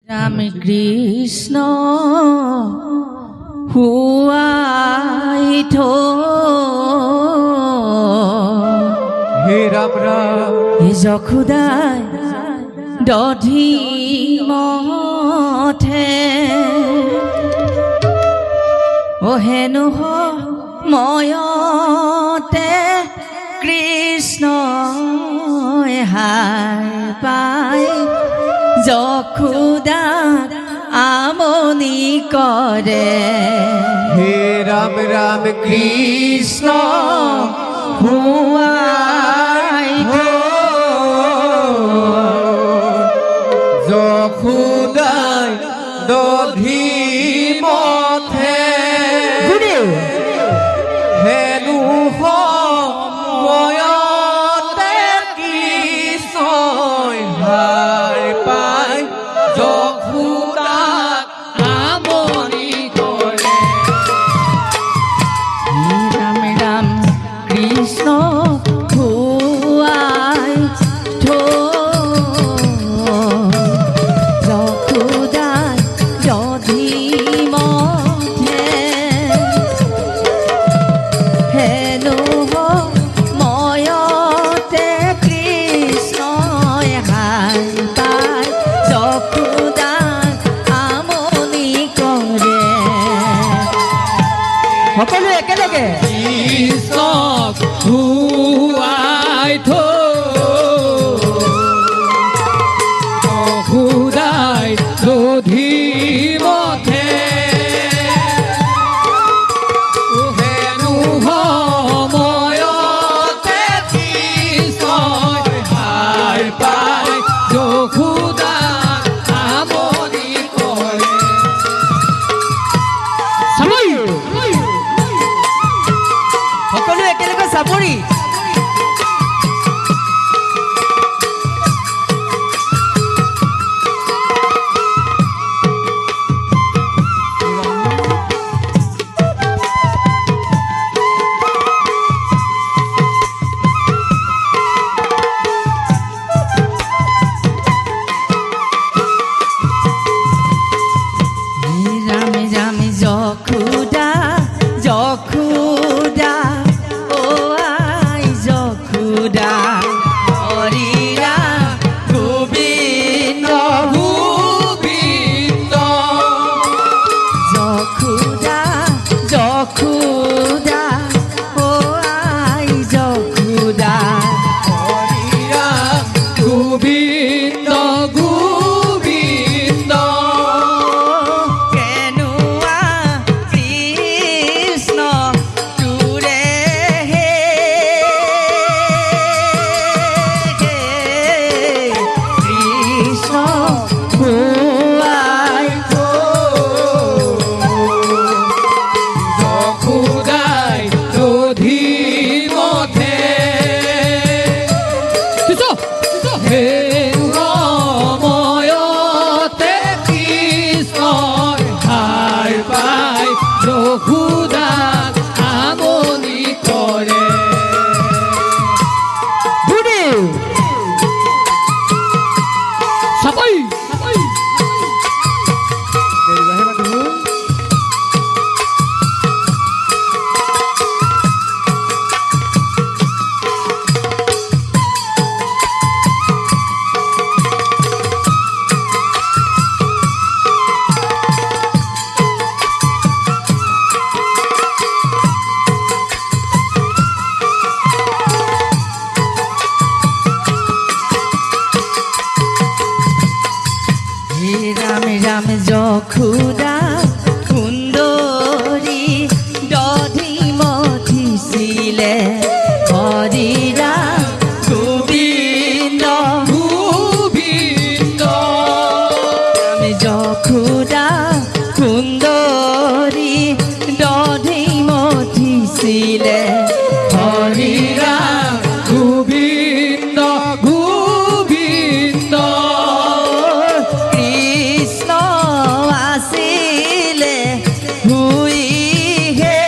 Ram Krishna Huawei থো হে রাম রাম হে যখুদাই দধি মথে ও হেনু ময়তে কৃষ্ণ হাই পাই যখুদা আমনি করে হে রাম রাম কৃষ্ণ হুয়াই থো যখুদাই দধি মথে হেনু ময়তে কৃষ্ণ হাই পাই যখুদা আমনি করে রাম রাম কৃষ্ণ হুয়াই থো যখুদাই দধি মথে হেনু ময়তে কৃষ্ণ হাই পাই যখুদা আমনি করে সকলো একেলগে কৃষ্ণ হুয়াই থো যখুদাই দধি মথে হেনু ময়তে কৃষ্ণ হাই পাই যখুদা আমনি করে সকলো একেলগে চাপৰি রাম রাম যখুদা যখুদা ও আই যখুদা হরি রাম গোবিন্দ গোবিন্দ যখুদা যখুদা ও আই যখুদা হরি রাম গোবিন্দ গোবিন্দ কেনুয়া কৃষ্ণ তুরে হে কৃষ্ণ হুয়াই থো যখুদাই দধি মথে হেনু ময়তে কৃষ্ণ হাই পাই যখুদা আমনি করে সাপাই হে রাম রাম যখুদা সুন্দরী দধি মথিছিলে হরি রাম গোবিন্দ গোবিন্দ রাম যখুদা সুন্দরী দধি মথিছিলে হরি রাম গোবিন্দ গোবিন্দ কৃষ্ণ আসিলে হুই হে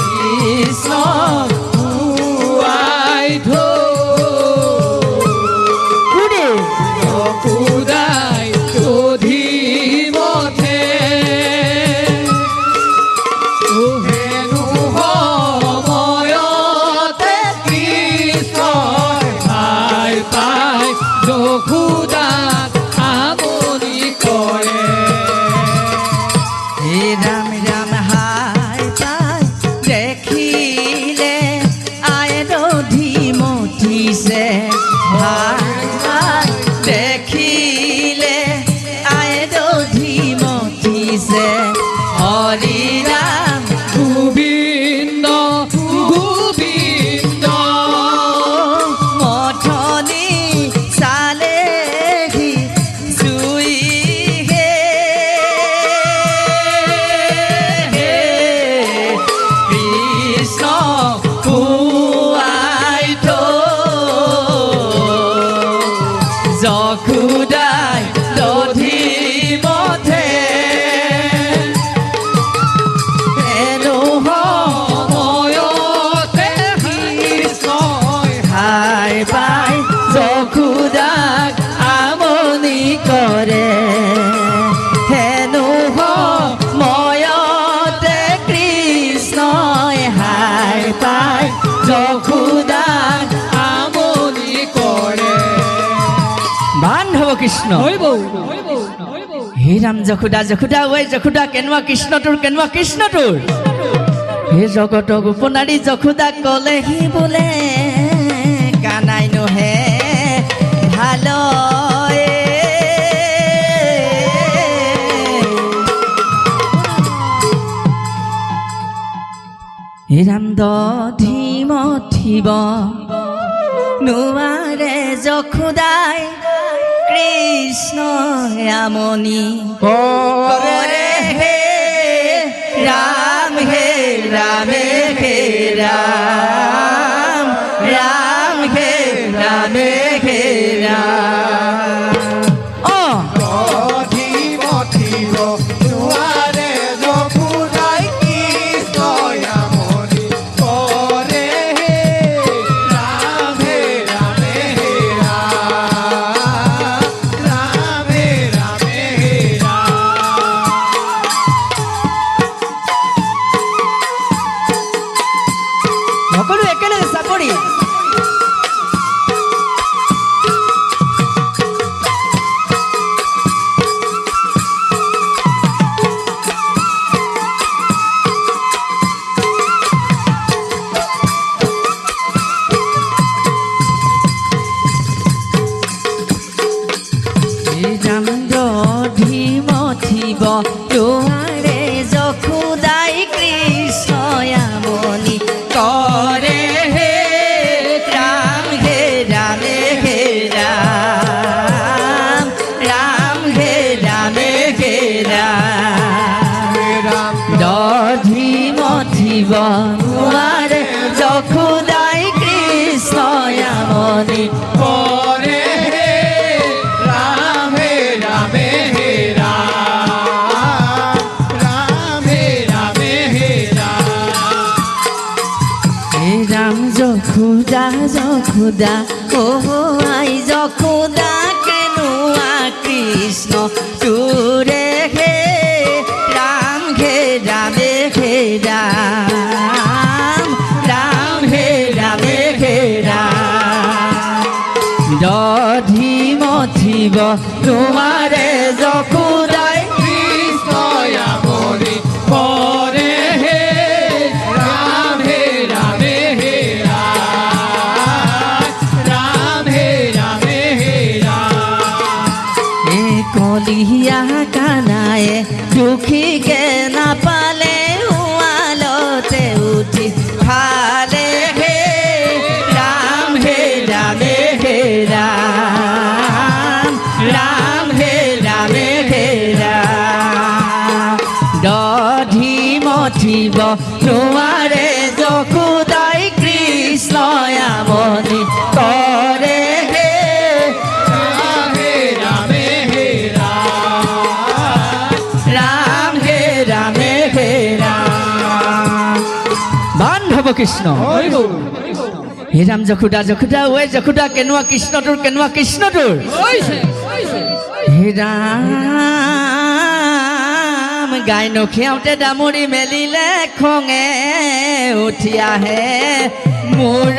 কৃষ্ণ হুয়াই থো কৃষ্ণ হৈ বৌ হে ৰাম যশোদা যশোদা ঐ যশোদা কেনেকুৱা কৃষ্ণ তোৰ হে জগত গোপনাৰী যশোদা কলে সি বোলে কানাই নহে ভাল হে ৰাম দধিম থিব নোৱাৰে যশোদাই কৃষ্ণ আমনি কৰে হে ৰাম হে ৰামে হে ৰাম ৰাম হে ৰামে হে ৰাম সকলো একেলগে চাপৰি ধীম থিব তোহাৰে যশোদাই কৃষ্ণ আমনি কৰে হে ৰাম হে ৰামে হে ৰাম ৰাম হে ৰামে হে ৰাম দধিম থিব নোৱাৰে যশোদাই কৃষ্ণ আমনি কৰে যশোদা যশোদা ও আই যশোদা কেনুৱা কৃষ্ণ তোৰে হে ৰাম হে ৰামে হে ৰাম ৰাম হে ৰামে হে ৰাম দধিম থিব নোৱাৰে যশোদাই কৃষ্ণ আমনি কৰে হে ৰাম হে ৰামে হে কলিয়া কানায়ে দুখীকে নাপালে উৱালতে উঠি ভালে হে ৰামে হে ৰাম ৰাম হে ৰামে হে ৰাম দধিম থিব নোৱাৰে যশোদাই কৃষ্ণ আমনি কৰে হে বান্ধৱ কৃষ্ণ হে ৰাম যশোদা যশোদা ঐ যশোদা কেনেকুৱা কৃষ্ণ তোৰ হে ৰাম গাই নখীয়াওঁতে দামৰি মেলিলে খঙে উঠি আহে মোৰ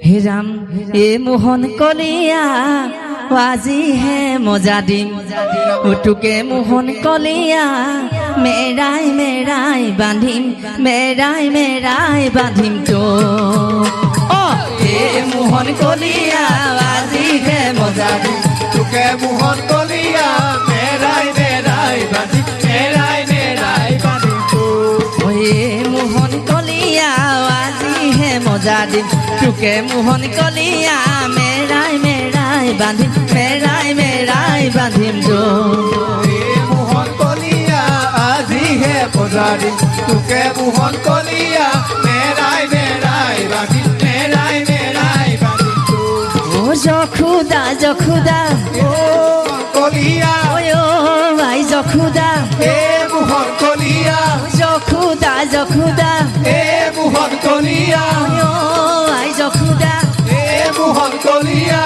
হে ৰাম এ মোহন কলিয়া আজিহে মজা দিম তোকে মোহন কলিয়া মেৰাই বান্ধিম তো হে মোহন কলিয়া আজিহে মজা দিম তোকে মোহন কলিয়া মেৰাই বান্ধিম হে মোহন কলিয়া আজিহে মজা দিম তোকে মোহন কলিয়া মেৰাই বান্ধিম তোকে মোহন কলিয়া মেৰাই মেৰাই বান্ধিম মেৰাই মেৰাই বান্ধিম তোক ও যখুদা যখুদা ও কলিয়া ওই ও ভাই যখুদা হে মোহন কলিয়া যখুদা যখুদা হে মোহন কলিয়া ওই ও ভাই যখুদা হে মোহন কলিয়া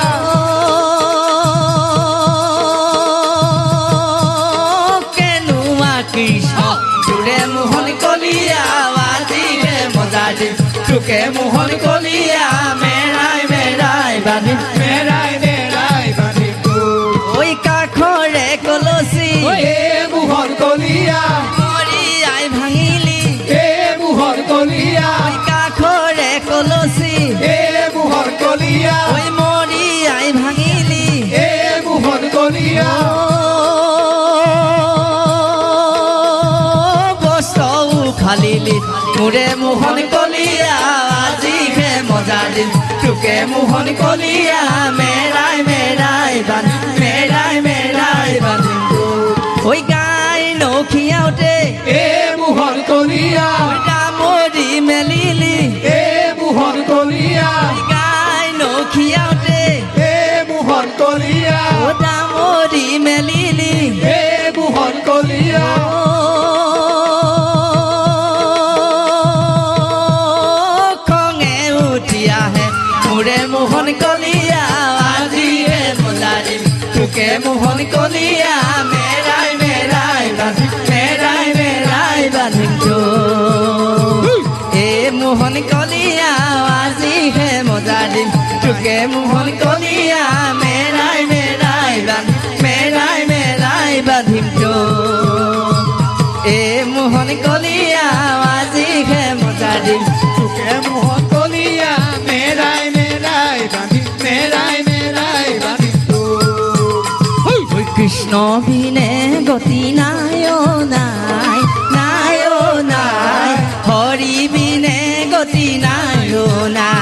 কেনুয়া কৃষ্ণ জুড়ে মোহন কলিয়া আজিকে মজা দিম তোকে মোহন কলিয়া মেৰাই মেৰাই বান্ধিম মেৰাই মেৰাই বান্ধিম তোক ওই কাষৰে কলচি হে মোহন কলিয়া মৰি আই ভাঙিলি হে মোহন কলিয়া ওই কাষৰে কলচি হে মোহন কলিয়া ওই মৰি আই ভাঙিলি হে মোহন কলিয়া বস্ত্ৰ উখালিলি মোৰে মোহন কলিয়া আজিহে মজা দিম তোকে মোহন কলিয়া মেৰাই মেৰাই বান্ধিম মেৰাই মেৰাই বান্ধিম ওই গাই নখিয়াওতে হে মোহন কলিয়া ওই ডামৰি মেলিলি হে মোহন কলিয়া ওই গাই নখিয়াওতে হে মোহন কলিয়া ও ডামৰি মেলিলি হে মোহন কলিয়া খঙে উঠি আহে মোৰে মোহন কলিয়া আজিহে মজা দিম তোকে মোহন কলিয়া মেৰাই মেৰাই বান্ধিম মেৰাই মেৰাই বান্ধিম এ মোহন কলিয়া আজিহে মজা দিম তোকে মোহন কলিয়া মেৰাই মেৰাই বান্ধিম মেৰাই মেৰাই বান্ধিম এ মোহন কলিয়া আজিহে মজা দিম তোকে মোহন কলিয়া মেৰাই মেৰাই বান্ধিম মেৰাই মেৰাই বান্ধিম তোক ওই কৃষ্ণ বিনে গতি নাই ও নাই নাই ও নাই হৰি বিনে গতি নাই ও নাই